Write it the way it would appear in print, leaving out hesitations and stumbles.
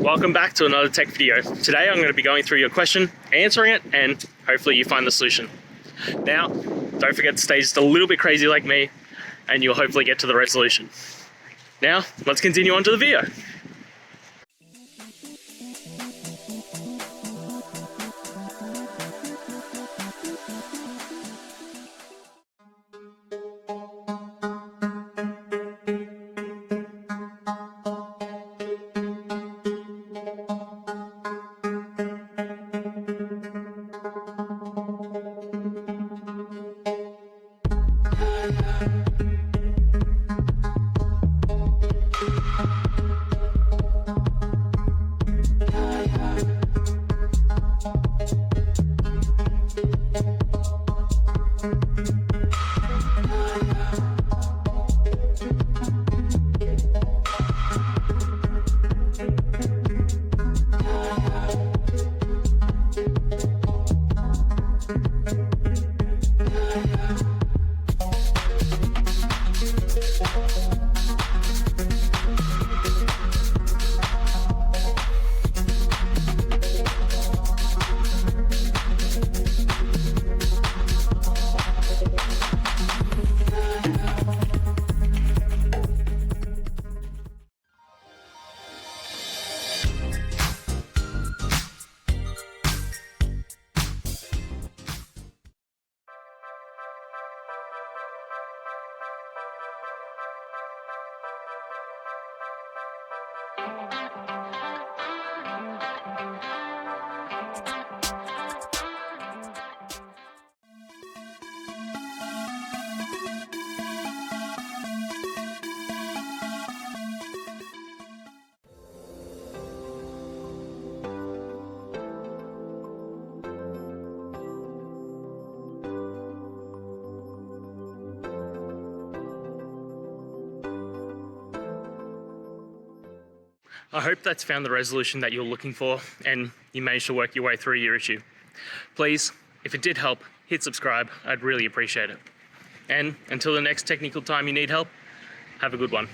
Welcome back to another tech video. Today I'm going to be going through your question, answering it, and hopefully you find the solution. Now, don't forget to stay just a little bit crazy like me, and you'll hopefully get to the resolution. Now, let's continue on to the video. I hope that's found the resolution that you're looking for and you managed to work your way through your issue. Please, if it did help, hit subscribe. I'd really appreciate it. And until the next technical time you need help, have a good one.